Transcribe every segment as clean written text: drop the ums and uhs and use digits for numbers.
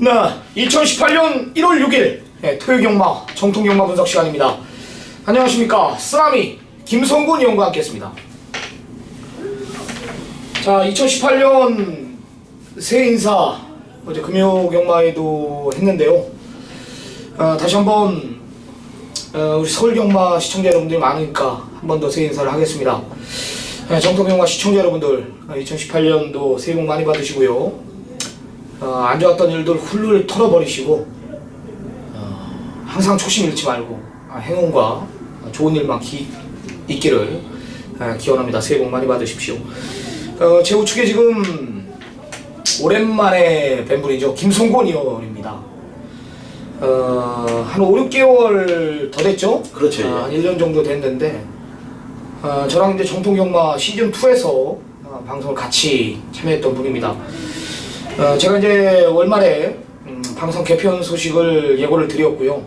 네, 2018년 1월 6일 토요경마 정통경마 분석 시간입니다. 안녕하십니까, 쓰나미 김성군 의원과 함께했습니다. 자, 2018년 새해 인사 어제 금요경마에도 했는데요. 다시 한번 우리 서울경마 시청자 여러분들이 많으니까 한 번 더 새해 인사를 하겠습니다. 정통경마 시청자 여러분들 2018년도 새해 복 많이 받으시고요. 안 좋았던 일들 훌훌 털어버리시고 항상 초심 잃지 말고 행운과 좋은 일만 있기를 기원합니다. 새해 복 많이 받으십시오. 제 우측에 지금 오랜만에 뵌 분이죠. 김성곤 의원입니다. 한 5, 6개월 더 됐죠? 그렇죠. 한 1년 정도 됐는데 저랑 이제 정통경마 시즌2에서 방송을 같이 참여했던 분입니다. 제가 이제 월말에 방송 개편 소식을 예고를 드렸고요.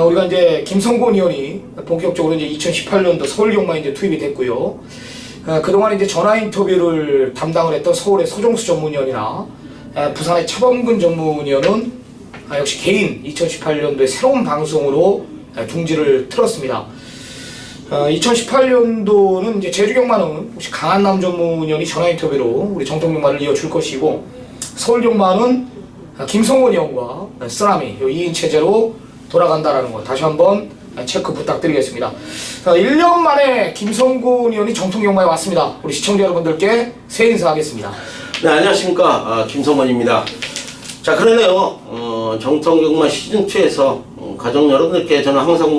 우리가 이제 김성곤 의원이 본격적으로 이제 2018년도 서울경마에 이제 투입이 됐고요. 그동안 이제 전화 인터뷰를 담당을 했던 서울의 서종수 전문위원이나 부산의 차범근 전문위원은 역시 개인 2018년도에 새로운 방송으로 둥지를 틀었습니다. 2018년도는 이제 제주경마는 혹시 강한남 전문위원이 전화 인터뷰로 우리 정통경마를 이어줄 것이고, 서울경마는 김성곤 의원과 쓰나미 2인 체제로 돌아간다라는 거 다시 한번 체크 부탁드리겠습니다. 1년 만에 김성곤 의원이 정통경마에 왔습니다. 우리 시청자 여러분들께 새해 인사하겠습니다. 네, 안녕하십니까, 김성곤입니다. 자, 그러네요. 정통경마 시즌2에서 가족 여러분들께 저는 항상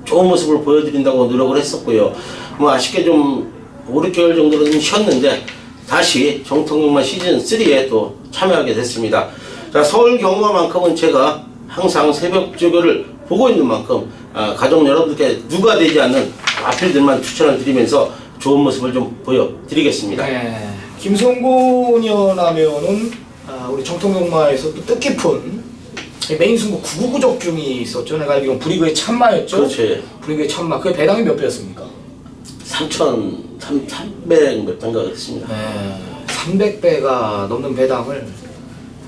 좋은 모습을 보여드린다고 노력을 했었고요. 아쉽게 좀 5, 6개월 정도는 쉬었는데 다시 정통경마 시즌3에 또 참여하게 됐습니다. 자, 서울경마만큼은 제가 항상 새벽 조교를 보고 있는 만큼 가족 여러분들께 누가 되지 않는 마필들만 추천을 드리면서 좋은 모습을 좀 보여드리겠습니다. 네, 김성곤 의원 하면은 우리 정통경마에서 또 뜻깊은 메인 승부 999 적중이 있었죠. 내가 알기로는 브리그의 참마였죠. 그렇지. 브리그의 참마. 그게 배당이 몇 배였습니까? 3,300 몇 배인가 그랬습니다. 네, 300배가 넘는 배당을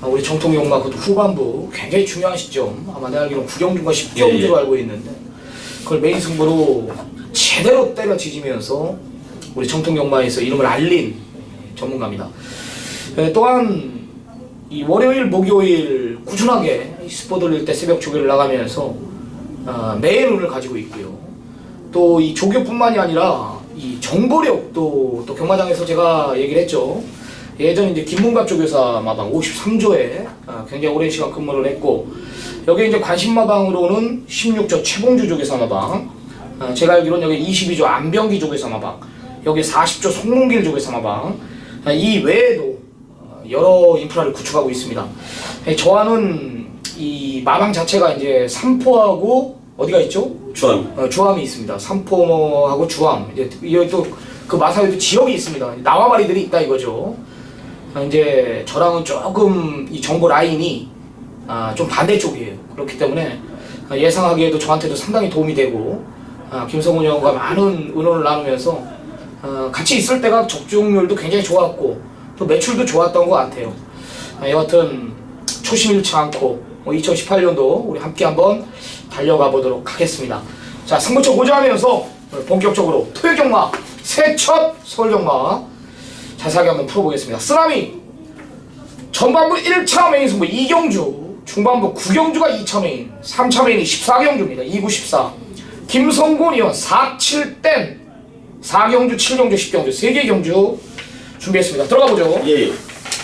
우리 정통경마 그것도 후반부 굉장히 중요한 시점, 아마 내가 알기로는 9경주인가 10경주로 알고 있는데 그걸 메인 승부로 제대로 때려 지지면서 우리 정통경마에서 이름을 알린 전문가입니다. 또한 이 월요일, 목요일 꾸준하게 스포 돌릴 때 새벽 조교를 나가면서 매의 눈을 가지고 있고요. 또 이 조교뿐만이 아니라 이 정보력도 또 경마장에서 제가 얘기를 했죠. 예전 이제 김문갑 조교사 마방 53조에 굉장히 오랜 시간 근무를 했고, 여기 이제 관심마방으로는 16조 최봉주 조교사 마방, 제가 알기로는 여기 22조 안병기 조교사 마방, 여기 40조 송문길 조교사 마방, 이 외에도 여러 인프라를 구축하고 있습니다. 저와는 이 마방 자체가 이제 삼포하고 어디가 있죠? 주암. 주암이 있습니다. 삼포하고 주암. 이제 또 그 마사회도 지역이 있습니다. 나와바리들이 있다 이거죠. 이제 저랑은 조금 이 정보 라인이 좀 반대쪽이에요. 그렇기 때문에 예상하기에도 저한테도 상당히 도움이 되고, 김성훈 의원과 많은 의논을 나누면서 같이 있을 때가 적중률도 굉장히 좋았고 또 매출도 좋았던 것 같아요. 여하튼 초심 잃지 않고 2018년도 우리 함께 한번 달려가 보도록 하겠습니다. 자, 승부처 고정하면서 본격적으로 토요경마 새 첫 서울경마 자세하게 한번 풀어보겠습니다. 쓰나미 전반부 1차 메인 승부 2경주, 중반부 9경주가 2차 메인, 3차 메인이 14경주입니다. 2, 9, 14. 김성곤 의원 4, 7땐 4경주, 7경주, 10경주 3개 경주 준비했습니다. 들어가보죠. 예.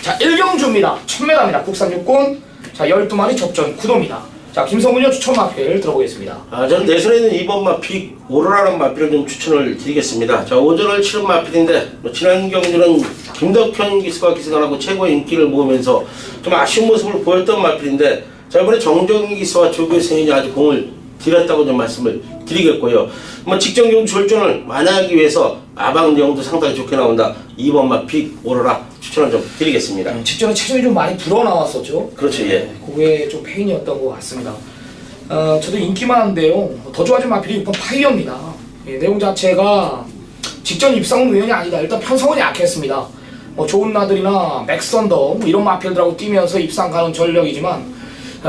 자, 1경주입니다. 1000m입니다. 국산 육군. 자, 12마리 접전 구도입니다. 자, 김성군 의원 추천 마필 들어보겠습니다. 저는 내선에는 2번 마필 오로라라는 마필을 좀 추천을 드리겠습니다. 자, 오전을 치른 마필인데 지난 경주는 김덕현 기수가 기승을 하고 최고의 인기를 모으면서 좀 아쉬운 모습을 보였던 마필인데, 자, 이번에 정정희 기수와 조교 생인이 아주 공을 들였다고 좀 말씀을 드리겠고요. 직전 경주 출전을 만회하기 위해서 마방 내용도 상당히 좋게 나온다. 2번 마필 오로라 추천을 좀 드리겠습니다. 직전에 체중이 좀 많이 불어 나왔었죠. 그렇죠, 예. 그게 좀 페인이었던 것 같습니다. 저도 인기 많은데요. 더 좋아진 마필이 6번 파이어입니다. 내용 자체가 직전 입상은 우연이 아니다. 일단 편성은 약했습니다. 뭐 좋은 나들이나 맥선더 뭐 이런 마필들하고 뛰면서 입상 가는 전력이지만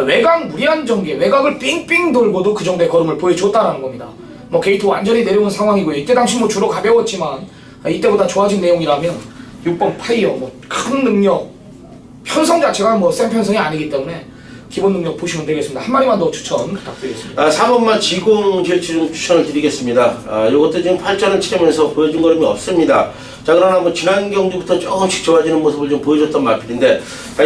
외곽 무리한 전개, 외곽을 삥삥 돌고도 그 정도의 걸음을 보여줬다라는 겁니다. 뭐 게이트 완전히 내려온 상황이고요. 이때 당시 뭐 주로 가벼웠지만 이때보다 좋아진 내용이라면 6번 파이어 뭐 큰 능력, 편성 자체가 뭐 센 편성이 아니기 때문에 기본 능력 보시면 되겠습니다. 한 마리만 더 추천 부탁드리겠습니다. 4번만 지공 질주 좀 추천을 드리겠습니다. 이것도 지금 8전을 치르면서 보여준 걸음이 없습니다. 자, 그러나 뭐 지난 경기부터 조금씩 좋아지는 모습을 좀 보여줬던 마필인데,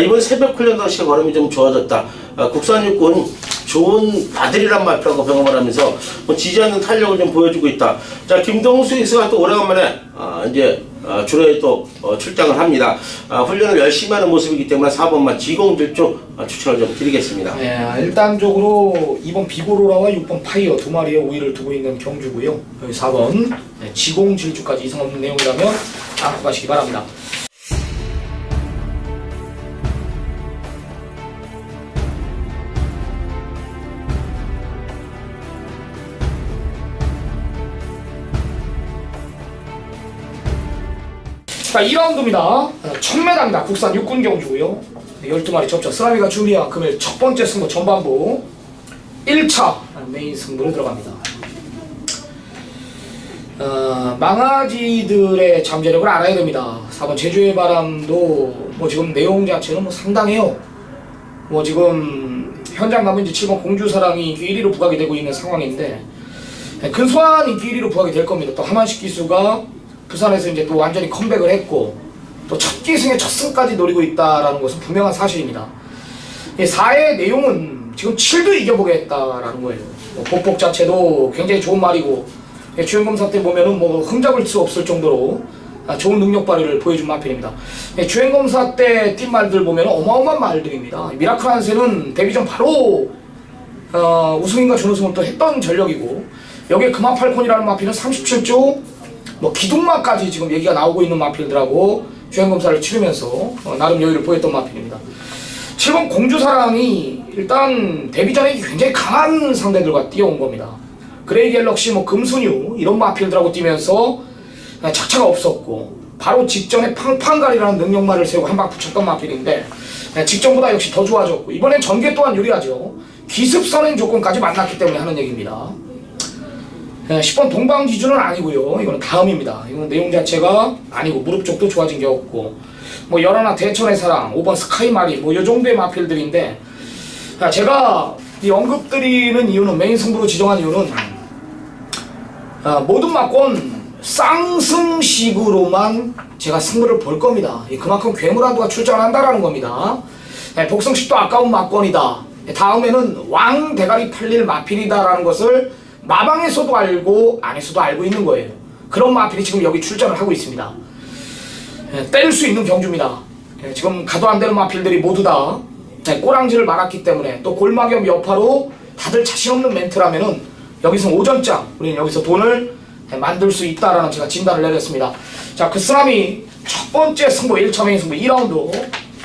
이번 새벽 훈련 당시 걸음이 좀 좋아졌다. 국산 육군 좋은 아들이란 마필하고 병험을 하면서 뭐 지지 않는 탄력을 좀 보여주고 있다. 자, 김동수 익스가 또 오래간만에 이제 주로에 또 출장을 합니다. 훈련을 열심히 하는 모습이기 때문에 4번만 지공질주 추천을 좀 드리겠습니다. 네, 일단적으로 2번 비고로라와 6번 파이어 두 마리의 우위를 두고 있는 경주고요. 여기 4번 지공질주까지 이상 없는 내용이라면 안고 가시기 바랍니다. 자, 2라운드입니다. 1000m입니다. 국산 육군 경주고요. 12마리 접전. 쓰라미가 준비한 금일 첫 번째 승부 전반부 1차 메인 승부로 들어갑니다. 망아지들의 잠재력을 알아야 됩니다. 4번 제주의 바람도 뭐 지금 내용 자체는 뭐 상당해요. 뭐 지금 현장 가면 이제 7번 공주사랑이 인기 1위로 부각이 되고 있는 상황인데 근소한 인기 1위로 부각이 될 겁니다. 또 하만식 기수가 부산에서 이제 또 완전히 컴백을 했고 또 첫 기승의 첫 승까지 노리고 있다라는 것은 분명한 사실입니다. 4의 내용은 지금 7도 이겨보겠다라는 거예요. 보폭 자체도 굉장히 좋은 말이고 주행검사 때 보면은 뭐 흠잡을 수 없을 정도로 좋은 능력 발휘를 보여준 마필입니다. 주행검사 때 뛴 말들 보면 어마어마한 말들입니다. 미라클 한세는 데뷔 전 바로 우승인가 준우승을 또 했던 전력이고 여기에 금화팔콘이라는 마필은 37조 뭐 기둥마까지 지금 얘기가 나오고 있는 마필들하고 주행검사를 치르면서 나름 여유를 보였던 마필입니다. 7번 공주사랑이 일단 데뷔 전에 굉장히 강한 상대들과 뛰어온 겁니다. 그레이 갤럭시, 뭐 금순유 이런 마필들하고 뛰면서 착차가 없었고 바로 직전에 팡팡가리라는 능력말을 세우고 한 방 붙였던 마필인데 직전보다 역시 더 좋아졌고 이번엔 전개 또한 유리하죠. 기습 선행 조건까지 만났기 때문에 하는 얘기입니다. 10번 동방지주는 아니고요. 이거는 다음입니다. 이거는 내용 자체가 아니고 무릎 쪽도 좋아진 게 없고 뭐 열하나 대천의 사랑, 5번 스카이마리 뭐 이 정도의 마필들인데 제가 이 언급드리는 이유는 메인 승부로 지정한 이유는 모든 막권 쌍승식으로만 제가 승부를 볼 겁니다. 그만큼 괴물한도가 출전한다라는 겁니다. 복승식도 아까운 막권이다. 다음에는 왕 대가리 팔릴 마필이다라는 것을 마방에서도 알고 안에서도 알고 있는 거예요. 그런 마필이 지금 여기 출전을 하고 있습니다. 때릴 수 있는 경주입니다. 지금 가도 안 되는 마필들이 모두 다 꼬랑지를 말았기 때문에 또 골마겸 여파로 다들 자신 없는 멘트라면은 여기서 오전장 우리는 여기서 돈을 만들 수 있다라는 제가 진단을 내렸습니다. 자, 그 쓰라미 첫 번째 승부 1차 메인 승부 2라운드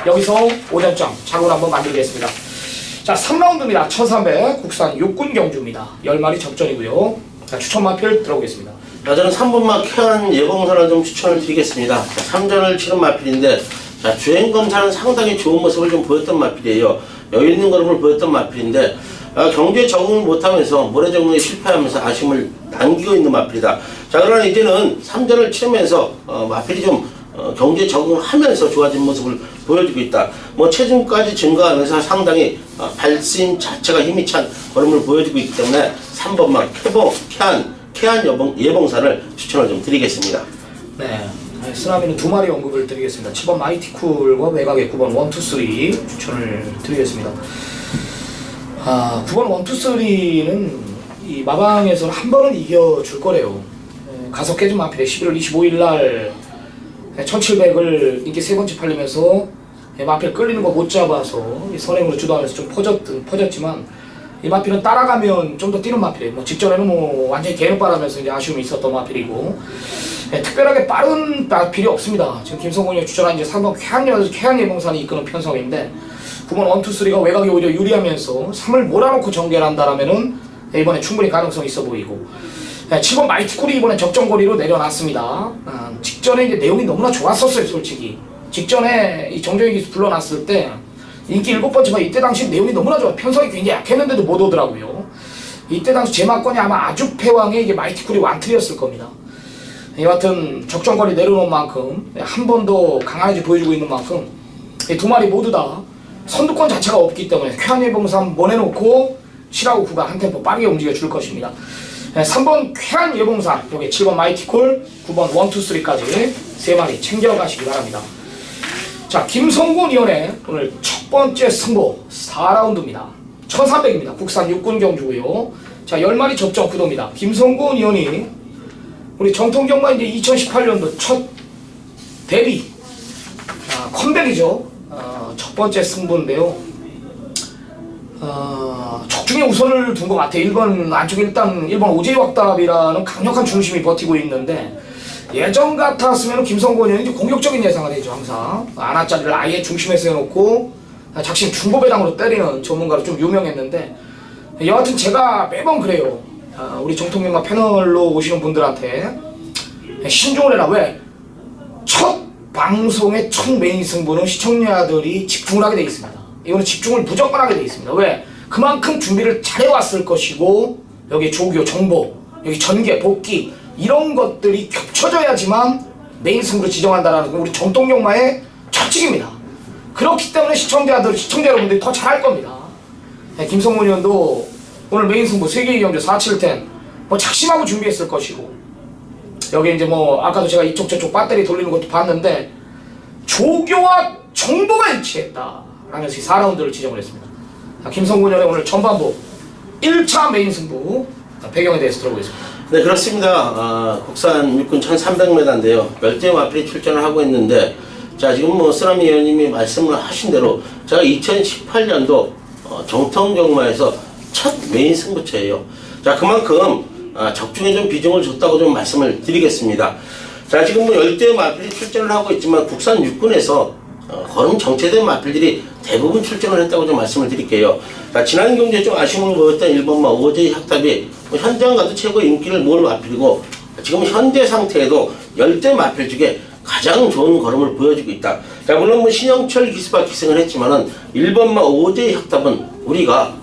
여기서 오전장 자국을 한번 만들겠습니다. 자, 3라운드입니다. 1300 국산 육군 경주입니다. 10마리 접전이고요. 자, 추천 마필 들어보겠습니다. 저는 3번만 쾌한 예봉선을 좀 추천을 드리겠습니다. 3전을 치른 마필인데 주행검사는 상당히 좋은 모습을 좀 보였던 마필이에요. 여유 있는 걸음을 보였던 마필인데 경주에 적응을 못하면서 모래 적응에 실패하면서 아쉬움을 남기고 있는 마필이다. 자, 그러나 이제는 3전을 치르면서 마필이 좀 경주에 적응하면서 좋아진 모습을 보여주고 있다. 뭐 체중까지 증가하면서 상당히 발심 자체가 힘이 찬 걸음을 보여주고 있기 때문에 3번만 쾌한 예봉산을 추천을 좀 드리겠습니다. 네, 쓰라미는 두 마리 언급을 드리겠습니다. 7번 마이티쿨과 외곽의 9번 1, 2, 3 추천을 드리겠습니다. 9번 1, 2, 3는 이 마방에서는 한 번은 이겨줄 거래요. 가서 깨진 마필에 11월 25일 날 1700을 인기 세 번째 팔리면서 마필 끌리는 거 못 잡아서 선행으로 주도하면서 좀 퍼졌지만 이 마필은 따라가면 좀 더 뛰는 마필이에요. 뭐 직전에는 뭐 완전히 개는바라면서 이제 아쉬움이 있었던 마필이고 특별하게 빠른 마필이 없습니다. 지금 김성곤이 추천한 이제 3번 쾌한 예봉산이 이끄는 편성인데 9번 1, 2, 3가 외곽이 오히려 유리하면서 3을 몰아놓고 전개를 한다라면은 이번에 충분히 가능성이 있어 보이고 7번 마이티콜이 이번에 적정거리로 내려놨습니다. 직전에 이제 내용이 너무나 좋았었어요, 솔직히. 직전에 이 정정희 기수 불러놨을 때 인기 7번째가 이때 당시 내용이 너무나 좋아. 편성이 굉장히 약했는데도 못 오더라고요. 이때 당시 제마권이 아마 아주패왕의 이게 마이티콜이 완틀이었을 겁니다. 여하튼 적정거리 내려놓은 만큼 한 번 더 강한지 보여주고 있는 만큼 이 두 마리 모두 다 선두권 자체가 없기 때문에 쾌한 예봉삼 보내놓고 7하고 9가 한 템포 빠르게 움직여 줄 것입니다. 3번 쾌한 예봉삼, 여기 7번 마이티콜, 9번 1, 2, 3까지 3마리 챙겨가시기 바랍니다. 자, 김성곤 위원의 오늘 첫 번째 승부 4라운드입니다. 1300입니다. 국산 육군 경주고요. 자, 10마리 접종 구도입니다. 김성곤 위원이 우리 정통경마 이제 2018년도 첫 데뷔 컴백이죠. 첫 번째 승부인데요. 적중에 우선을 둔 것 같아요. 1번 안쪽에 일단 1번 오제이 확답이라는 강력한 중심이 버티고 있는데 예전 같았으면 김성곤 의원이 공격적인 예상을 해죠. 항상 안아짜리를 아예 중심에 세워놓고 작심 중고배당으로 때리는 전문가로 좀 유명했는데 여하튼 제가 매번 그래요. 우리 정통경마 패널로 오시는 분들한테 신중을 해라. 왜? 첫 방송의 첫 메인 승부는 시청자들이 집중을 하게 돼 있습니다. 이거는 집중을 무조건 하게 돼 있습니다. 왜? 그만큼 준비를 잘해왔을 것이고 여기 조교, 정보, 여기 전개, 복귀 이런 것들이 겹쳐져야지만 메인 승부를 지정한다는 건 우리 정통경마의 철칙입니다. 그렇기 때문에 시청자 여러분들이 더 잘할 겁니다. 김성곤 의원도 오늘 메인 승부 세계의 경주 4.710 뭐 작심하고 준비했을 것이고 여기 이제 뭐 아까도 제가 이쪽 저쪽 배터리 돌리는 것도 봤는데 조교와 정보가 일치했다 라면서 4라운드를 지정을 했습니다. 김성곤 의원의 오늘 전반부 1차 메인 승부 배경에 대해서 들어보겠습니다. 네, 그렇습니다. 국산 육군 1300m인데요. 열대 마필이 출전을 하고 있는데, 자, 지금 뭐 쓰라미 의원님이 말씀을 하신 대로, 제가 2018년도 정통경마에서 첫 메인 승부처예요. 자, 그만큼 적중에 좀 비중을 줬다고 좀 말씀을 드리겠습니다. 자, 지금 뭐 열대 마필이 출전을 하고 있지만 국산 육군에서 걸음 정체된 마필들이 대부분 출전을 했다고 좀 말씀을 드릴게요. 자, 지난 경기에 좀 아쉬움을 보였던 1번마 오제이 학답이 뭐 현장 가도 최고의 인기를 모을 마필이고 지금 현재 상태에도 열대 마필 중에 가장 좋은 걸음을 보여주고 있다. 자, 물론 뭐 신영철 기수가 기승을 했지만은 1번마 오제이 학답은 우리가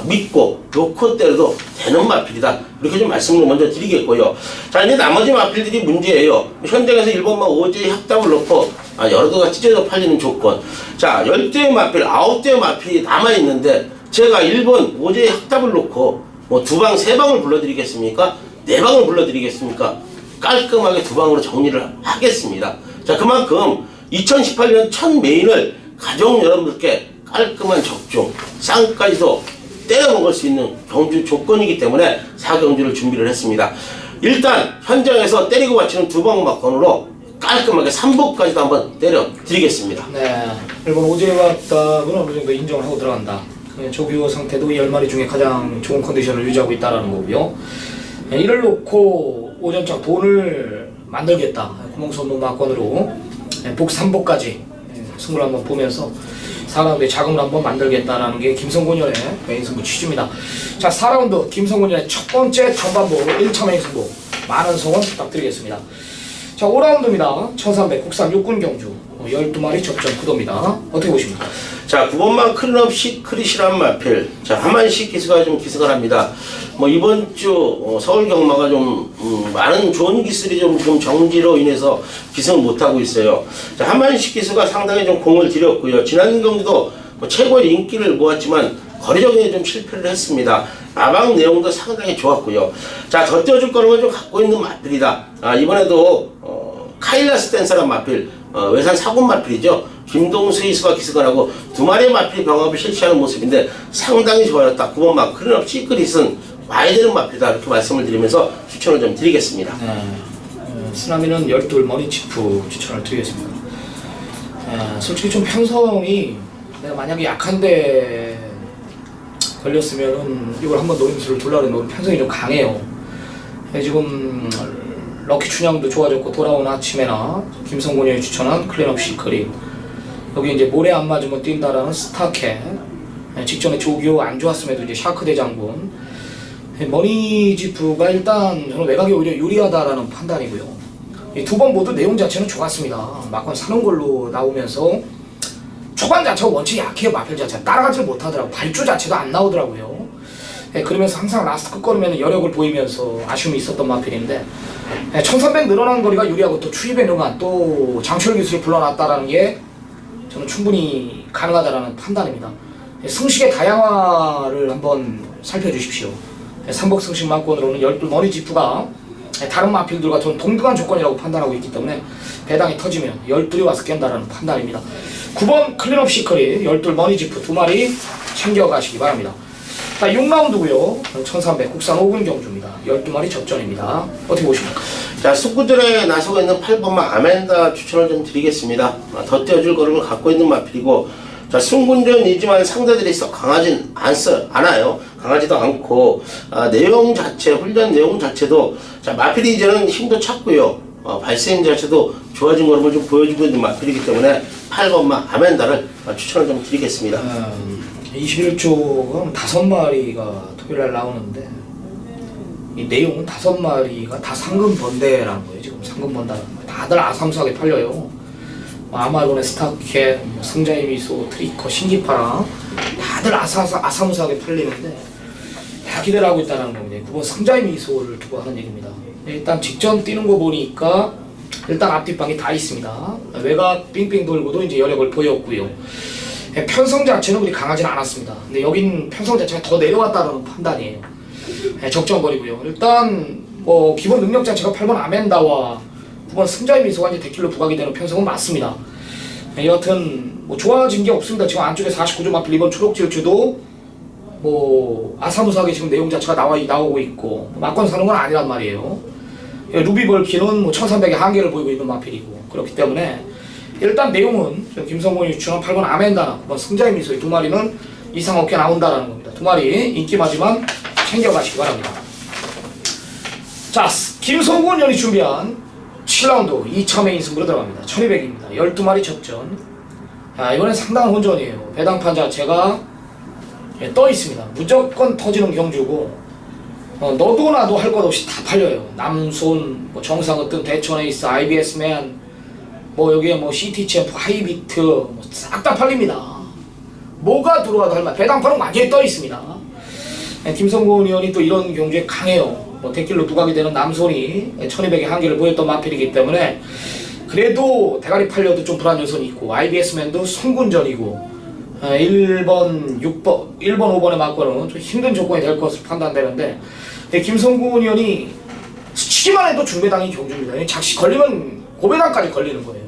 믿고 놓고 때려도 되는 마필이다. 이렇게 좀 말씀을 먼저 드리겠고요. 자, 이제 나머지 마필들이 문제예요. 현장에서 1번마 오제이 학답을 놓고 여러 개가 찢어져 팔리는 조건. 자, 10대의 마필, 9대의 마필이 남아있는데 제가 1번 오제이 학답을 놓고 뭐 2방, 3방을 불러드리겠습니까? 4방을 불러드리겠습니까? 깔끔하게 2방으로 정리를 하겠습니다. 자, 그만큼 2018년 첫 메인을 가족 여러분들께 깔끔한 적중, 쌍까지도 때려 먹을 수 있는 경주 조건이기 때문에 4경주를 준비를 했습니다. 일단 현장에서 때리고 받치는 2방 막건으로 깔끔하게 3복까지도 한번 때려 드리겠습니다. 네, 일본 오제이 확답은 어느 정도 인정을 하고 들어간다. 조교 상태도 10마리 중에 가장 좋은 컨디션을 유지하고 있다는 거고요. 이를 놓고 오전장 돈을 만들겠다. 구멍선도 막건으로 복 3복까지 승부를 한번 보면서 4라운드에 자금을 한번 만들겠다라는 게 김성곤 의원의 메인 승부 취지입니다. 자, 4라운드 김성곤 의원의 첫 번째 전반부 1차 메인 승부 많은 성원 부탁드리겠습니다. 자, 5라운드입니다. 1300 국산 육군 경주 12마리 접전 구도입니다. 어떻게 보십니까? 자, 9번만 클럽 시크릿이란 마필. 자, 하만식 기수가 좀 기승을 합니다. 뭐 이번 주 서울 경마가 좀 많은 좋은 기술이 좀 정지로 인해서 기승을 못하고 있어요. 자, 하만식 기수가 상당히 좀 공을 들였고요. 지난 경기도 뭐 최고의 인기를 모았지만 거리적인 좀 실패를 했습니다. 마방 내용도 상당히 좋았고요. 자, 더 띄워줄 거는 좀 갖고 있는 마필이다. 이번에도 카일라스 댄서란 마필, 외산 사군 마필이죠. 김동수 이수가 기승을 하고 2마리의 마필이 병합을 실시하는 모습인데 상당히 좋아졌다. 9번 마 클럽 시크릿은 와야 되는 마필이다. 이렇게 말씀을 드리면서 추천을 좀 드리겠습니다. 쓰나미는 12머리 치프 추천을 드리겠습니다. 솔직히 좀 편성이 내가 만약에 약한데 걸렸으면은 이걸 한번 노림수를 돌라는 편성이 좀 강해요. 지금 럭키 춘향도 좋아졌고 돌아온 아침에나 김성곤 형이 추천한 클린업 시크릿, 여기 이제 모래 안 맞으면 뛴다라는 스타캣, 직전에 조교 안 좋았음에도 이제 샤크 대장군, 머니지프가 일단 저는 외곽이 오히려 유리하다라는 판단이고요. 이 두 번 모두 내용 자체는 좋았습니다. 막건 사는 걸로 나오면서 초반 자체가 원체 약해요. 마필 자체가 따라가지를 못하더라고. 발주 자체도 안 나오더라고요. 그러면서 항상 라스트 끝걸음에는 여력을 보이면서 아쉬움이 있었던 마필인데 1300 늘어난 거리가 유리하고 또 추입의 능한 또 장출 기술이 불러놨다라는 게 저는 충분히 가능하다라는 판단입니다. 승식의 다양화를 한번 살펴주십시오. 삼복 승식 만권으로는 12 머니지프가 다른 마필들과 저는 동등한 조건이라고 판단하고 있기 때문에 배당이 터지면 12이 와서 깬다라는 판단입니다. 9번 클린업 시크릿 12 머니지프 2마리 챙겨가시기 바랍니다. 자, 6라운드고요. 1300 국산 5군 경주입니다. 12마리 접전입니다. 어떻게 보십니까? 자, 숙구전에 나서고 있는 8번마 아멘다 추천을 좀 드리겠습니다. 더 떼어줄 걸음을 갖고 있는 마필이고, 자, 승군전이지만 상대들이 썩 강하진 않아요. 강하지도 않고, 내용 자체, 훈련 내용 자체도, 자, 마필이 이제는 힘도 찾고요. 발생 자체도 좋아진 걸음을 좀 보여주고 있는 마필이기 때문에 8번마 아멘다를 추천을 좀 드리겠습니다. 21조 5마리가 토요일날 나오는데 이 내용은 5마리가 다 상금 번대라는 거예요. 지금 상금 번다는 거예요. 다들 아삼수하게 팔려요. 아마존의 스타켓, 승자의 미소, 트리커, 신기파랑 다들 아사무사하게 팔리는데 다 기대를 하고 있다는 겁니다. 그건 승자의 미소를 두고 하는 얘기입니다. 일단 직전 뛰는 거 보니까 일단 앞뒷방이 다 있습니다. 외곽 빙빙 돌고도 이제 여력을 보였고요. 편성 자체는 그리 강하진 않았습니다. 근데 여긴 편성 자체가 더 내려왔다는 판단이에요. 적정거리고요. 일단 뭐 기본 능력 자체가 8번 아멘다와 9번 승자의 미소가 이제 데킬로 부각이 되는 편성은 맞습니다. 여하튼 뭐 좋아진 게 없습니다. 지금 안쪽에 49조 마필 2번 초록지우추도 뭐 아사무사하게 지금 내용 자체가 나오고 있고 막건 사는 건 아니란 말이에요. 루비벌키는 뭐 1300의 한계를 보이고 있는 마필이고 그렇기 때문에 일단 내용은 김성곤이 유추한 8번 아멘다나 9번 승자의 미소의 2마리는 이상 없게 나온다라는 겁니다. 2마리 인기마지만 챙겨가시기 바랍니다. 자, 김성곤 연이 준비한 7라운드 2차 메인 승부로 들어갑니다. 1200입니다. 12마리 접전. 이번엔 상당한 혼전이에요. 배당판 자체가 떠 있습니다. 무조건 터지는 경주고 너도 나도 할 것 없이 다 팔려요. 남손, 뭐 정상어떤, 대천에이스, IBS맨, 뭐 여기에 뭐 시티챔프, 하이비트 뭐 싹 다 팔립니다. 뭐가 들어와도 할만. 배당판은 완전히 떠 있습니다. 김성곤 의원이 또 이런 경주에 강해요. 뭐 데킬로 부각이 되는 남손이 1200의 한계를 보였던 마필이기 때문에 그래도 대가리 팔려도 좀 불안 요소는 있고 IBS맨도 송군전이고 1번, 6번, 1번, 5번의 막고는 좀 힘든 조건이 될 것으로 판단되는데 김성곤 의원이 스치기만 해도 중배당이 경주입니다. 작시 걸리면 고배당까지 걸리는 거예요.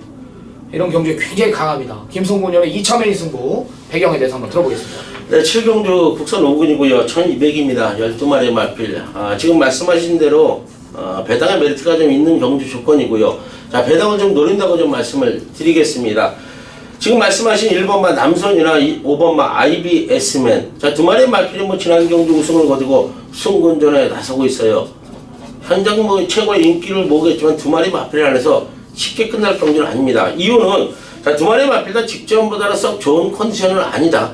이런 경주에 굉장히 강합니다. 김성곤 의원의 2차 메인 승부 배경에 대해서 한번 들어보겠습니다. 네, 7경주 국산 5군이고요. 1200입니다. 12마리의 마필. 지금 말씀하신 대로 배당의 메리트가 좀 있는 경주 조건이고요. 자, 배당을 좀 노린다고 좀 말씀을 드리겠습니다. 지금 말씀하신 1번마 남선이나 5번마 IBS맨. 자, 2마리의 마필이 뭐 지난 경주 우승을 거두고 승군전에 나서고 있어요. 현장 뭐 최고의 인기를 모으겠지만 2마리 마필 안에서 쉽게 끝날 경주는 아닙니다. 이유는 자, 2마리 마필 다 직전보다는 썩 좋은 컨디션은 아니다.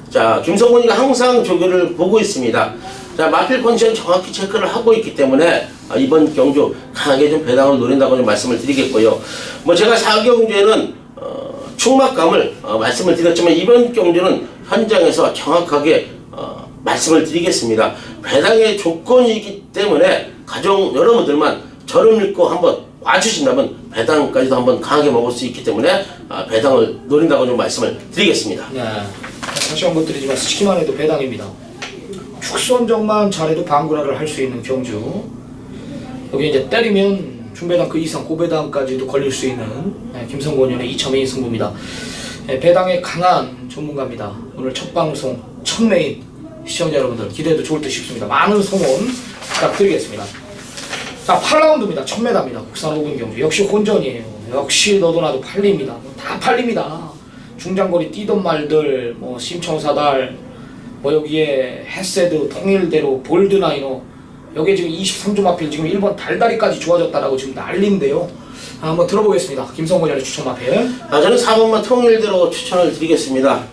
자, 김성곤이가 항상 조교를 보고 있습니다. 자, 마필 컨디션 정확히 체크를 하고 있기 때문에 이번 경주 강하게 좀 배당을 노린다고 좀 말씀을 드리겠고요. 뭐 제가 4경주에는 충막감을 말씀을 드렸지만 이번 경주는 현장에서 정확하게 말씀을 드리겠습니다. 배당의 조건이기 때문에 가족 여러분들만 저를 믿고 한번 와주신다면 배당까지도 한번 강하게 먹을 수 있기 때문에 배당을 노린다고 좀 말씀을 드리겠습니다. 네, 다시 한번 드리지만 스치기만 해도 배당입니다. 축선정만 잘해도 방구라를 할 수 있는 경주. 여기 이제 때리면 중배당 그 이상 고배당까지도 걸릴 수 있는 김성곤 의원의 2차 메인 승부입니다. 배당에 강한 전문가입니다. 오늘 첫 방송, 첫 메인 시청자 여러분들 기대도 좋을 듯 싶습니다. 많은 소문 부탁드리겠습니다. 자, 8라운드입니다. 1000m입니다. 국산 5군 경주. 역시 혼전이에요. 역시 너도 나도 팔립니다. 다 팔립니다. 중장거리 뛰던 말들, 뭐 심청사달, 뭐 여기에 헤세드, 통일대로, 볼드나이너, 여기에 지금 23조 마필 지금 1번 달다리까지 좋아졌다라고 지금 난리인데요. 한번 들어보겠습니다. 김성곤 의원의 추천 마필. 저는 4번만 통일대로 추천을 드리겠습니다.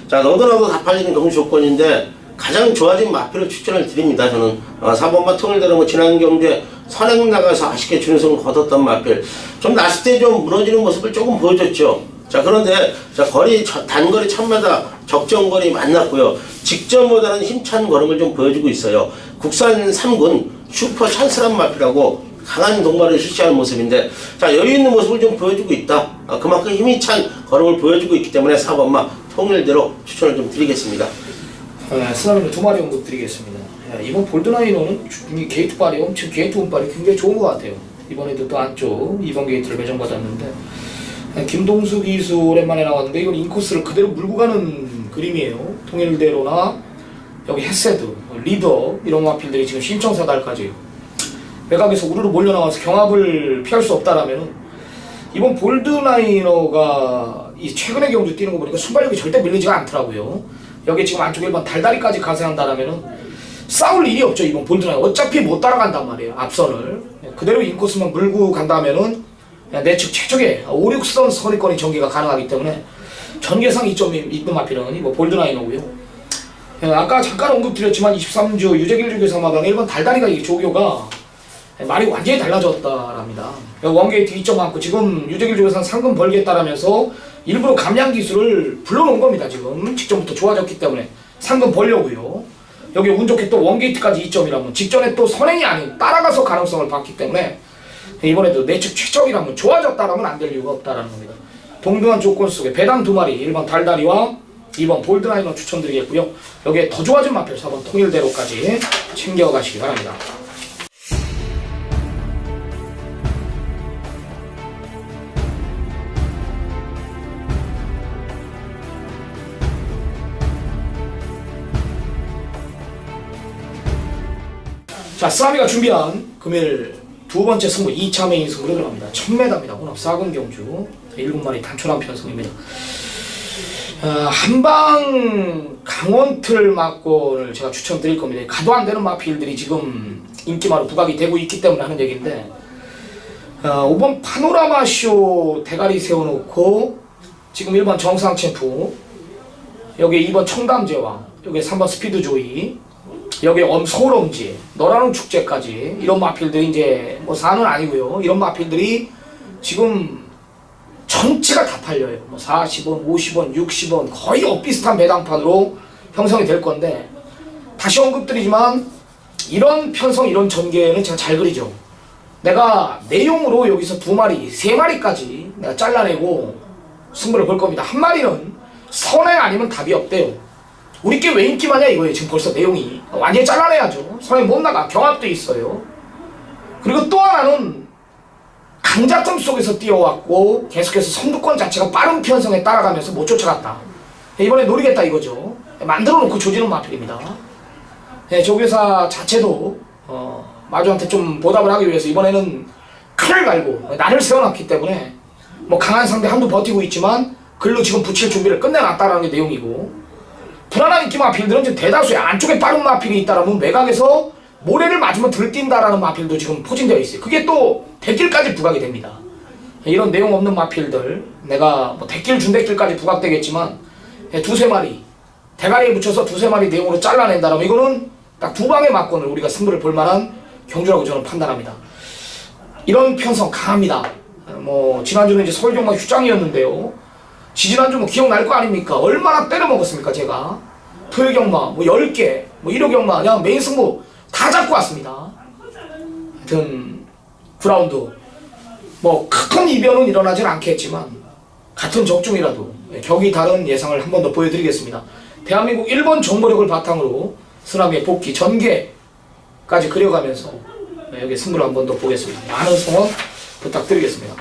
자, 너도 나도 다 팔리는 경주 조건인데 가장 좋아진 마필을 추천을 드립니다. 저는 4번마 통일대로 뭐 지난 경주에 선행 나가서 아쉽게 준우승을 거뒀던 마필, 좀 났을 때 좀 무너지는 모습을 조금 보여줬죠. 자, 그런데 자, 단거리 참마다 적정거리 만났고요. 직전보다는 힘찬 걸음을 좀 보여주고 있어요. 국산 3군 슈퍼 찬스란 마필하고 강한 동반을 실시하는 모습인데, 자, 여유 있는 모습을 좀 보여주고 있다. 그만큼 힘이 찬 걸음을 보여주고 있기 때문에 4번마 통일대로 추천을 좀 드리겠습니다. 쓰나미는 2마리 언급 드리겠습니다. 이번 볼드나이너는 게이트발이 엄청 게이트 운발이 굉장히 좋은 것 같아요. 이번에도 또 안쪽 2번 게이트를 배정받았는데, 김동수 기수 오랜만에 나왔는데 이건 인코스를 그대로 물고 가는 그림이에요. 통일대로나 여기 헤세드, 리더 이런 마필들이 지금 신청사달까지 외곽에서 우르르 몰려 나와서 경합을 피할 수 없다라면은 이번 볼드나이너가 이 최근의 경주 뛰는 거 보니까 순발력이 절대 밀리지가 않더라고요. 여기 지금 안쪽 1번 달다리까지 가세한다라면은 싸울 일이 없죠. 이번 볼드나이너 어차피 못 따라간단 말이에요. 앞선을 그대로 인코스만 물고 간다면은 내측 최적의 5, 6선 선리권이 전개가 가능하기 때문에 전개상 이점이 있는 마필은 뭐 볼드나이너고요. 아까 잠깐 언급드렸지만 23주 유재길 주교사마당 1번 달다리가 이 조교가 말이 완전히 달라졌다랍니다. 원게이트 2점 많고 지금 유재길 주교사는 상금 벌겠다라면서 일부러 감량 기술을 불러놓은 겁니다. 지금 직전부터 좋아졌기 때문에 상금 벌려고요. 여기 운 좋게 또 원게이트까지 2점이라면 직전에 또 선행이 아닌 따라가서 가능성을 봤기 때문에 이번에도 내측 최적이라면 좋아졌다라면 안 될 이유가 없다라는 겁니다. 동등한 조건 속에 배당 2마리 1번 달다리와 2번 볼드라이너 추천드리겠고요. 여기에 더 좋아진 마필 4번 통일대로까지 챙겨가시기 바랍니다. 자, 쓰나미가 준비한 금일 두 번째 승부 2차 메인 승부로 들어갑니다. 1000m입니다. 혼합 4군 경주 7마리 단촐한 편성입니다. 한방 강원틀 막고를 제가 추천드릴 겁니다. 가도 안 되는 마필들이 지금 인기마로 부각이 되고 있기 때문에 하는 얘기인데, 5번 파노라마쇼 대가리 세워놓고 지금 1번 정상 챔프, 여기 2번 청담제왕, 여기 3번 스피드조이, 여기 서울엄지, 너라는 축제까지 이런 마필들이 이제 뭐 4는 아니고요. 이런 마필들이 지금 전체가 다 팔려요. 뭐 40원, 50원, 60원 거의 엇비슷한 배당판으로 형성이 될 건데, 다시 언급드리지만 이런 편성, 이런 전개는 제가 잘 그리죠. 내가 내용으로 여기서 2마리, 3마리까지 내가 잘라내고 승부를 볼 겁니다. 한 마리는 선행 아니면 답이 없대요. 우리 게 왜 인기 많냐 이거예요. 지금 벌써 내용이 완전히 잘라내야죠. 선행 못 나가. 경합도 있어요. 그리고 또 하나는 강자점 속에서 뛰어왔고 계속해서 선두권 자체가 빠른 편성에 따라가면서 못 쫓아갔다. 이번에 노리겠다 이거죠. 만들어 놓고 조지는 마필입니다. 조교사 자체도 마주한테 좀 보답을 하기 위해서 이번에는 칼을 갈고 나를 세워놨기 때문에 뭐 강한 상대 한두 버티고 있지만 글로 지금 붙일 준비를 끝내놨다라는 게 내용이고, 불안한 인기 마필들은 지금 대다수의 안쪽에 빠른 마필이 있다라면 외곽에서 모래를 맞으면 들뛴다라는 마필도 지금 포진되어 있어요. 그게 또 대길까지 부각이 됩니다. 이런 내용 없는 마필들, 내가 뭐 대길 준대길까지 부각되겠지만 2-3마리 대가리에 붙여서 2-3마리 내용으로 잘라낸다라면 이거는 딱 2방의 막권을 우리가 승부를 볼만한 경주라고 저는 판단합니다. 이런 편성 강합니다. 뭐 지난주는 이제 서울경마 휴장이었는데요. 지지난주 뭐 기억날 거 아닙니까? 얼마나 때려먹었습니까 제가. 토요경마 뭐 10개, 뭐 1호경마 그냥 메인 승부 다 잡고 왔습니다. 하여튼 9라운드 뭐 큰 이변은 일어나진 않겠지만 같은 적중이라도 격이 다른 예상을 한 번 더 보여드리겠습니다. 대한민국 1번 정보력을 바탕으로 쓰나미의 복귀 전개까지 그려가면서 여기 승부를 한 번 더 보겠습니다. 많은 성원 부탁드리겠습니다.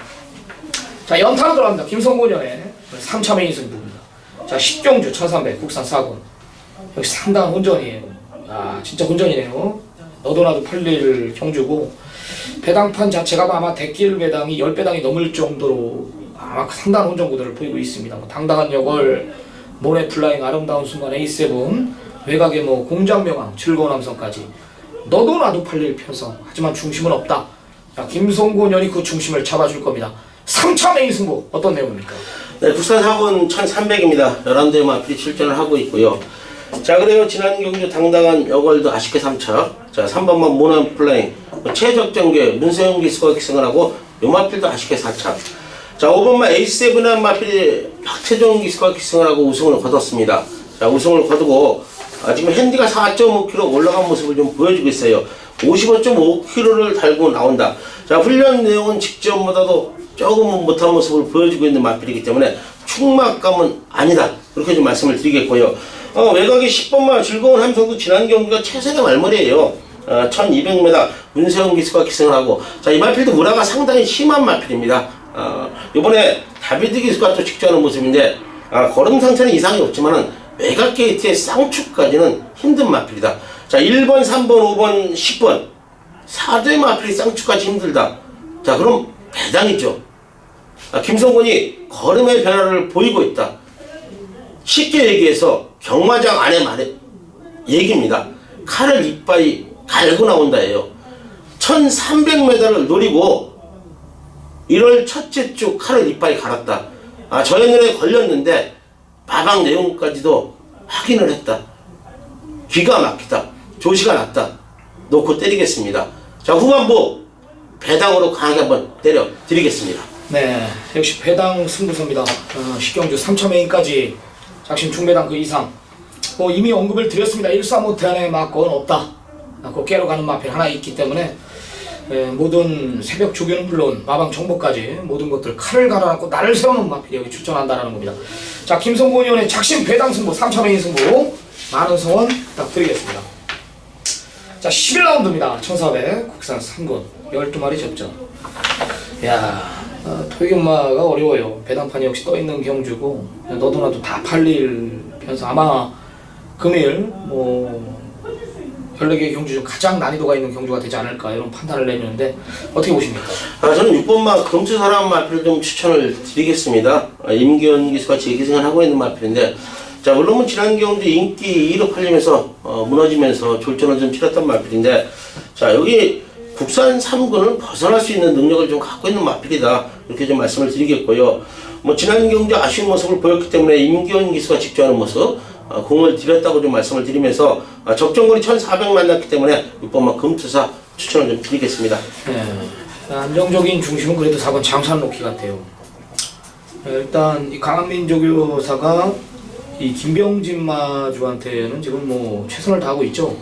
자, 연타로 들어갑니다. 김성곤연의 3차 메인 승부입니다. 자, 10경주 1300 국산 4군. 여기 상당한 혼전이에요. 아, 진짜 혼전이네요. 너도 나도 팔릴 경주고, 배당판 자체가 아마 대길 배당이 10배당이 넘을 정도로 아마 상당한 혼전 구도를 보이고 있습니다. 뭐 당당한 역을, 모네 플라잉, 아름다운 순간 A7, 외곽에 뭐 공장명왕, 즐거운 함성까지 너도 나도 팔릴 편성. 하지만 중심은 없다. 자, 김성곤연이 그 중심을 잡아줄 겁니다. 3차 메인 승부 어떤 내용입니까? 네, 국산 4군 1300입니다. 11대의 마필이 출전을 하고 있고요. 자, 그래요. 지난 경주 당당한 여걸도 아쉽게 3차. 자, 3번만 모난 플레잉. 최적정계 문세영 기수가 기승을 하고 요 마필도 아쉽게 4차. 자, 5번만 A7한 마필이 박태종 기수가 기승을 하고 우승을 거뒀습니다. 자, 우승을 거두고 지금 핸디가 4.5kg 올라간 모습을 좀 보여주고 있어요. 55.5kg를 달고 나온다. 자, 훈련 내용은 직전보다도 조금은 못한 모습을 보여주고 있는 마필이기 때문에 충막감은 아니다. 그렇게 좀 말씀을 드리겠고요. 외곽의 10번만 즐거운 함성도 지난 경기가 최선의 말머리예요. 1200m 문세영 기수가 기승을 하고, 자, 이 마필도 우라가 상당히 심한 마필입니다. 이번에 다비드 기수가 또 직주하는 모습인데, 걸음 상태는 이상이 없지만은 외곽 게이트의 쌍축까지는 힘든 마필이다. 자, 1번, 3번, 5번, 10번 4대 마필이 쌍축까지 힘들다. 자, 그럼 배당이죠. 김성곤이 걸음의 변화를 보이고 있다. 쉽게 얘기해서 경마장 안에 말해 얘기입니다. 칼을 이빨이 갈고 나온다예요. 1300m를 노리고 1월 첫째 주 칼을 이빨이 갈았다. 저 옛날에 걸렸는데 마방 내용까지도 확인을 했다. 기가 막히다. 조시가 났다. 놓고 때리겠습니다. 자, 후반부 배당으로 강하게 한번 때려 드리겠습니다. 네, 역시 배당 승부수입니다. 식경주 3차 메인까지 작심 중배당 그 이상. 이미 언급을 드렸습니다. 135 대안에 맞건 없다. 그 깨러 가는 마필 하나 있기 때문에 모든 새벽 조교는 물론 마방 정보까지 모든 것들 칼을 갈아놨고 나를 세우는 마필이 여기 출전한다라는 겁니다. 자, 김성곤 의원의 작심 배당 승부 3차 메인 승부 많은 성원 부탁드리겠습니다. 자, 11라운드입니다. 1400 국산 3군 12마리 접전. 야, 토익연마가 어려워요. 배당판이 역시 떠있는 경주고 너도 나도 다 팔릴 편서 아마 금일 14개 경주 중 가장 난이도가 있는 경주가 되지 않을까 이런 판단을 내리는데 어떻게 보십니까? 저는 6번마 금수사람 마필을 좀 추천을 드리겠습니다. 임기현 기수가 재기승을 하고 있는 마필인데, 자, 물론 지난 경주 인기 1억 팔리면서 무너지면서 졸전을 좀 치렀던 마필인데, 자, 여기 국산 3군을 벗어날 수 있는 능력을 좀 갖고 있는 마필이다. 이렇게 좀 말씀을 드리겠고요. 지난 경주 아쉬운 모습을 보였기 때문에 임기현 기수가 직주하는 모습 공을 들였다고 좀 말씀을 드리면서 적정거리 1400 만났기 때문에 6번마 금투사 추천을 좀 드리겠습니다. 네, 안정적인 중심은 그래도 4번 장산로키 같아요. 일단 이 강한민조교사가 이 김병진 마주한테는 지금 최선을 다하고 있죠.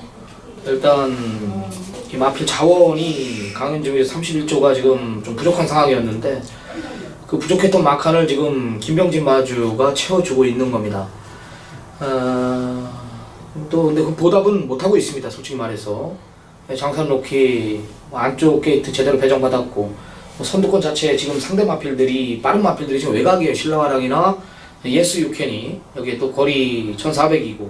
일단 이 마필 자원이 강현중에서 31조가 지금 좀 부족한 상황이었는데 그 부족했던 마칸을 지금 김병진 마주가 채워주고 있는 겁니다. 또 근데 그 보답은 못하고 있습니다. 솔직히 말해서 장산로키 안쪽 게이트 제대로 배정받았고 선두권 자체에 지금 상대 마필들이 빠른 마필들이 지금 외곽이에요. 신라와랑이나 예스 유캔이 여기에 또 거리 1400이고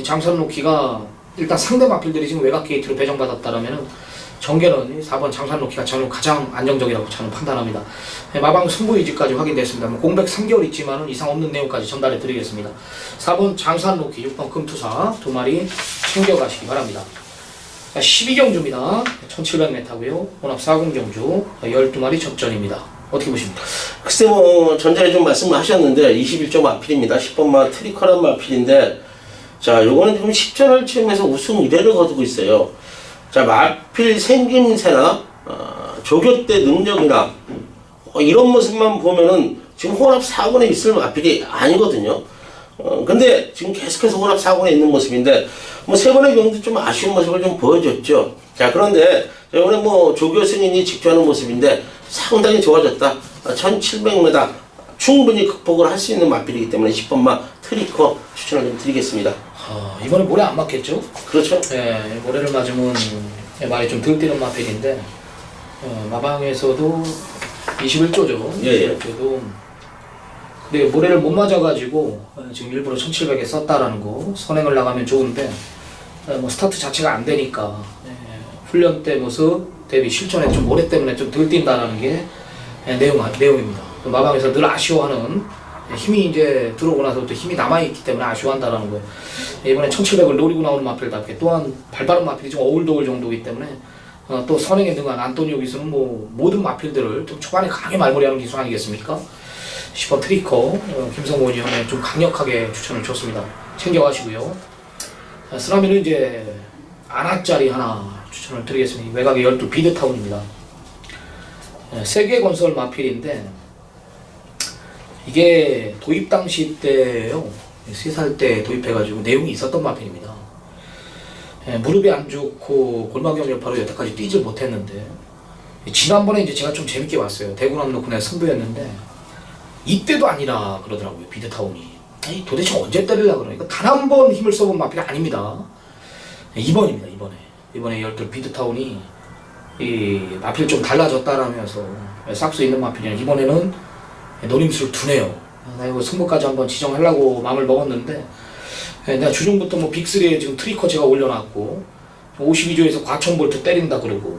장산로키가 일단 상대 마필들이 지금 외곽 게이트로 배정받았다라면은 전개는 4번 장산로키가 저는 가장 안정적이라고 저는 판단합니다. 마방 승부의지까지 확인됐습니다. 공백 3개월 있지만은 이상 없는 내용까지 전달해 드리겠습니다. 4번 장산로키, 6번 금투사 두 마리 챙겨가시기 바랍니다. 12경주입니다. 1700m고요. 혼합 4공경주 12마리 접전입니다. 어떻게 보십니까? 글쎄 전자에 좀 말씀을 하셨는데 21점 마필입니다. 10번마 트리커란 마필인데, 자, 요거는 지금 10전을 치면서 우승 1회를 거두고 있어요. 자, 마필 생김새나 조교 때 능력이나 이런 모습만 보면은 지금 혼합 4군에 있을 마필이 아니거든요. 근데 지금 계속해서 혼합 4군에 있는 모습인데 세 번의 경기 좀 아쉬운 모습을 좀 보여줬죠. 자, 그런데 이번에 조교 승인이 직주하는 모습인데 상당히 좋아졌다. 1700m 충분히 극복을 할 수 있는 마필이기 때문에 10번마 트리커 추천을 좀 드리겠습니다. 이번에 모래 안 맞겠죠? 그렇죠. 네, 모래를 맞으면 말이 좀 덜 뛰는 마필인데 마방에서도 21조죠. 예. 그래도 근데 모래를 못 맞아가지고 지금 일부러 1700에 썼다라는 거. 선행을 나가면 좋은데 스타트 자체가 안 되니까 훈련 때 모습 대비 실전에 좀 모래 때문에 좀 덜 뛴다라는 게 내용입니다. 마방에서 늘 아쉬워하는 힘이 이제 들어오고 나서부터 힘이 남아있기 때문에 아쉬워한다라는 거예요. 이번에 1700을 노리고 나오는 마필답게 또한 발빠른 마필이 좀 어울도울 정도이기 때문에 또 선행에 등한 안토니오 기수는 모든 마필들을 좀 초반에 강하게 말머리하는 기수 아니겠습니까? 10번 트리커 김성곤 의원에 좀 강력하게 추천을 줬습니다. 챙겨가시고요. 쓰라미는 이제 안화짜리 하나 추천을 드리겠습니다. 외곽의 12 비드타운입니다. 세계건설 마필인데 이게 도입 당시 때요, 3살 때 도입해가지고 내용이 있었던 마필입니다. 무릎이 안 좋고 골막염 여파로 여태까지 뛰질 못했는데 지난번에 이제 제가 좀 재밌게 봤어요. 대구남 놓고 내가 승부였는데 이때도 아니라 그러더라고요. 비드타운이. 아니 도대체 언제 때리려고 그러니까 단 한 번 힘을 써본 마필이 아닙니다. 이번입니다. 이번에 12 비드타운이 이 마필 좀 달라졌다라면서 싹수 있는 마필이냐. 이번에는 노림수를 두네요. 나 이거 승부까지 한번 지정하려고 마음을 먹었는데 내가 주중부터 뭐 빅3에 지금 트리커 제가 올려놨고 52조에서 과천볼트 때린다 그러고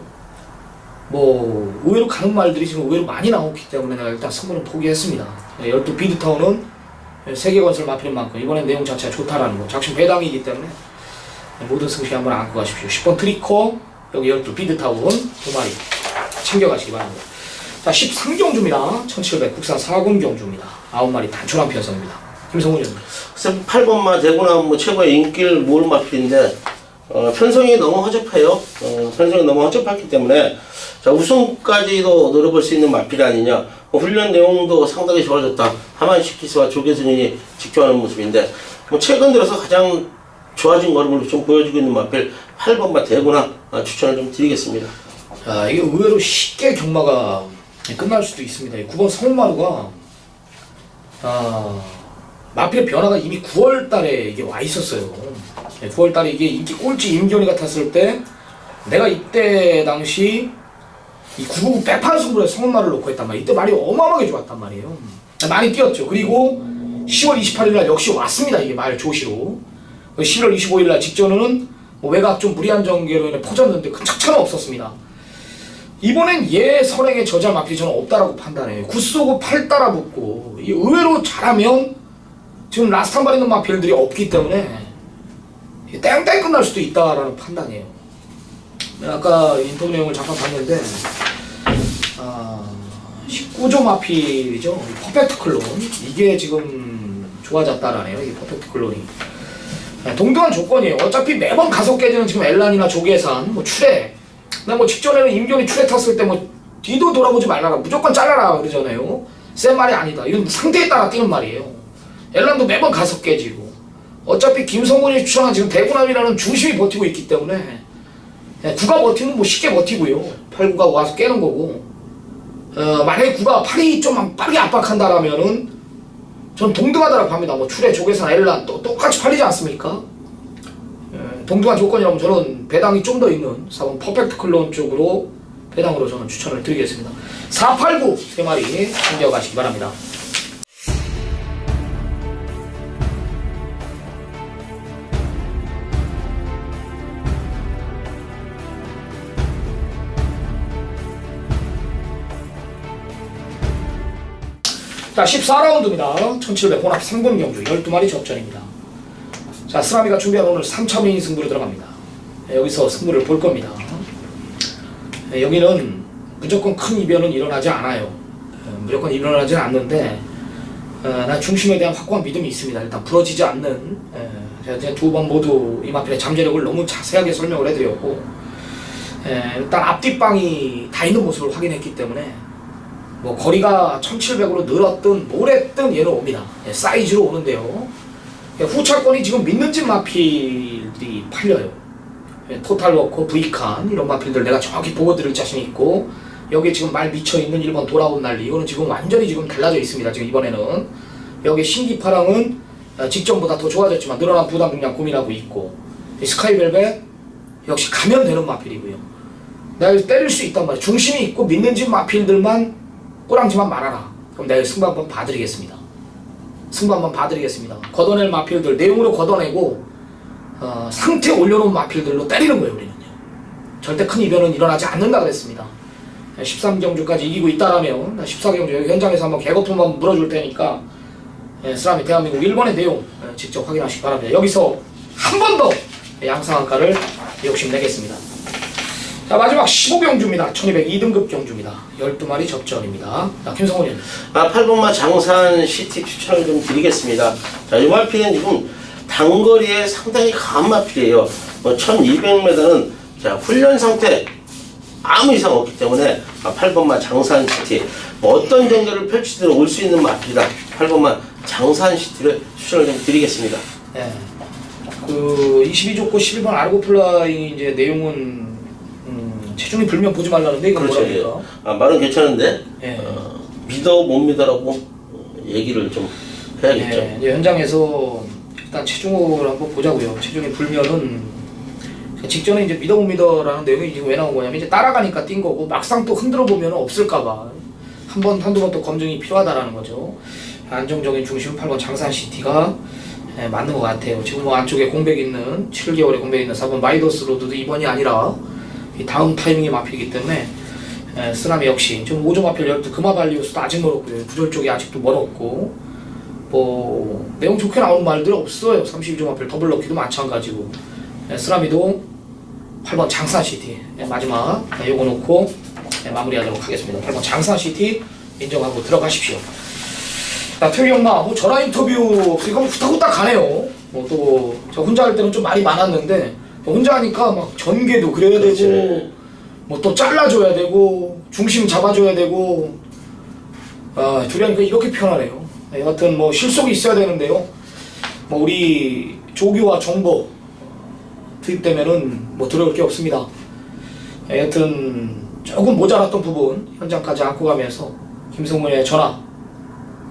뭐 의외로 가는 말들이 지금 의외로 많이 나오기 때문에 내가 일단 승부는 포기했습니다. 12 비드타운은 세계건설 마필인 만큼 이번엔 내용 자체가 좋다라는 거, 작심 배당이기 때문에 모든 승시 한번 안고 가십시오. 10번 트리커, 여기 12 비드타운 2마리 챙겨가시기 바랍니다. 자, 13경주입니다. 1700 국산 4군 경주입니다. 9마리 단촐한 편성입니다. 김성훈입니다. 8번마 대구남 뭐 최고의 인기를 모을 마필인데 편성이 너무 허접해요. 편성이 너무 허접했기 때문에 자, 우승까지도 노려볼 수 있는 마필이 아니냐. 훈련 내용도 상당히 좋아졌다. 하만시키스와 조계순이 직조하는 모습인데 뭐 최근 들어서 가장 좋아진 걸음을 좀 보여주고 있는 마필 8번마 대구남 추천을 좀 드리겠습니다. 자, 이게 의외로 쉽게 경마가 끝날 수도 있습니다. 9번 성마루가 마필의 변화가 이미 9월달에 이게 와 있었어요. 9월달에 이게 인기 꼴찌 임기현이 같았을 때 내가 이때 당시 이 999 빼판 승부에 성마루를 놓고 했단 말이에요. 이때 말이 어마어마하게 좋았단 말이에요. 많이 뛰었죠. 그리고 10월 28일날 역시 왔습니다. 이게 말 조시로 11월 25일날 직전에는 뭐 외곽 좀 무리한 전개로 인해 퍼졌는데 큰 착차는 없었습니다. 이번엔 얘 선행의 저자 마필이 저는 없다라고 판단해요. 9 쏘고 8 따라 붙고 의외로 잘하면 지금 라스트 한 발 있는 마필들이 없기 때문에 땡땡 끝날 수도 있다라는 판단이에요. 아까 인터뷰 내용을 잠깐 봤는데 19조 마필이죠. 퍼펙트 클론 이게 지금 좋아졌다라네요. 이 퍼펙트 클론이 동등한 조건이에요. 어차피 매번 가속 깨지는 지금 엘란이나 조계산, 뭐 출해. 나 뭐 직전에는 임견이 출해 탔을 때 뭐 뒤도 돌아보지 말라라, 무조건 잘라라 그러잖아요. 센 말이 아니다. 이건 상태에 따라 뛰는 말이에요. 엘란도 매번 가속 깨지고. 어차피 김성훈이 추천한 지금 대구남이라는 중심이 버티고 있기 때문에 9가 버티면 뭐 쉽게 버티고요. 8, 9가 와서 깨는 거고. 만약에 9가 8이 좀 빠르게 압박한다라면은 전 동등하다라고 합니다. 뭐 출해, 조계산, 엘란 또 똑같이 팔리지 않습니까? 동등한 조건이라면 저는 배당이 좀 더 있는 4번 퍼펙트 클론 쪽으로 배당으로 저는 추천을 드리겠습니다. 4, 8, 9 3마리 챙겨가시기 바랍니다. 자, 14라운드입니다. 1700 혼합 3군 경주 12마리 접전입니다. 자, 쓰라미가 준비한 오늘 3차 메인 승부로 들어갑니다. 여기서 승부를 볼 겁니다. 여기는 무조건 큰 이변은 일어나지 않아요. 무조건 일어나지 않는데 나 중심에 대한 확고한 믿음이 있습니다. 일단 부러지지 않는 제가 두 번 모두 이 마필의 잠재력을 너무 자세하게 설명을 해드렸고 일단 앞뒷방이 다 있는 모습을 확인했기 때문에 뭐 거리가 1700으로 늘었든 뭐랬든 얘는 옵니다. 사이즈로 오는데요. 후차권이 지금 믿는 집 마필들이 팔려요. 토탈워커, V칸 이런 마필들 내가 정확히 보고 드릴 자신이 있고 여기 지금 말 미쳐있는 1번 돌아온 난리 이거는 지금 완전히 지금 달라져 있습니다. 지금 이번에는 여기 신기파랑은 직전보다 더 좋아졌지만 늘어난 부담 중량 고민하고 있고 스카이벨벳 역시 가면 되는 마필이고요. 내가 때릴 수 있단 말이야. 중심이 있고 믿는 집 마필들만 꼬랑지만 말아라. 그럼 내가 승부 한번 봐드리겠습니다. 승부 한번 봐드리겠습니다. 걷어낼 마필들 내용으로 걷어내고 상태 올려놓은 마필들로 때리는 거예요. 우리는요. 절대 큰 이변은 일어나지 않는다 그랬습니다. 13경주까지 이기고 있다라면 14경주 여기 현장에서 한번 개거품 한번 물어줄 테니까 쓰라미 대한민국 1번의 내용 직접 확인하시기 바랍니다. 여기서 한 번 더 양상한가를 욕심내겠습니다. 자, 마지막 15경주입니다. 1200 2등급 경주입니다. 12마리 접전입니다. 자, 김성훈입니다. 8번마 장산 시티 추천을 좀 드리겠습니다. 자, 이 마필은 지금 장거리에 상당히 강한 마필이에요. 1200m는 자, 훈련 상태 아무 이상 없기 때문에 8번마 장산시티 어떤 경기를 펼치도록 올 수 있는 마필이다. 8번마 장산시티를 추천을 좀 드리겠습니다. 예. 그 22족구 11번 아르고플라이 이제 내용은 체중이 불면 보지 말라는데 이건 그렇죠. 뭐랍니까? 예. 말은 괜찮은데 예. 믿어 못 믿어라고 얘기를 좀 해야겠죠. 예. 이제 현장에서 일단 체중을 한번 보자고요. 체중이 불면은 직전에 이제 믿어 못 믿어라는 내용이 지금 왜 나온 거냐면 이제 따라가니까 뛴 거고 막상 또 흔들어 보면 없을까봐 한두 번 또 검증이 필요하다라는 거죠. 안정적인 중심 8번 장산시티가 맞는 것 같아요. 지금 뭐 안쪽에 공백 있는 7개월에 공백 있는 4번 마이더스 로드도 이번이 아니라 이 다음 타이밍에 마필이기 때문에 쓰나미 역시 지금 5점 마필 열두 금화발리우스도 아직 멀었고요. 구절 쪽이 아직도 멀었고 뭐 내용 좋게 나오는 말들이 없어요. 32점 마필 더블 럭키도 마찬가지고 쓰나미도 8번 장산시티 마지막 요거 놓고 마무리하도록 하겠습니다. 8번 장산시티 인정하고 들어가십시오. 자, 태우 형마, 뭐 전화 인터뷰 이거 후딱후딱 가네요. 뭐 또 저 혼자 할 때는 좀 말이 많았는데 혼자 하니까 막 전개도 그래야 그렇지. 되고 뭐 또 잘라줘야 되고 중심 잡아줘야 되고 둘이 하니까 이렇게 편하네요. 여하튼 뭐 실속이 있어야 되는데요. 뭐 우리 조교와 정보 투입되면은 뭐 들어올 게 없습니다. 여하튼 조금 모자랐던 부분 현장까지 안고 가면서 김성문의 전화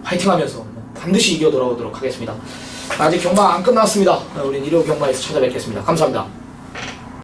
파이팅하면서 반드시 이겨 돌아오도록 하겠습니다. 아직 경마 안 끝났습니다. 우린 일요 경마에서 찾아뵙겠습니다. 감사합니다.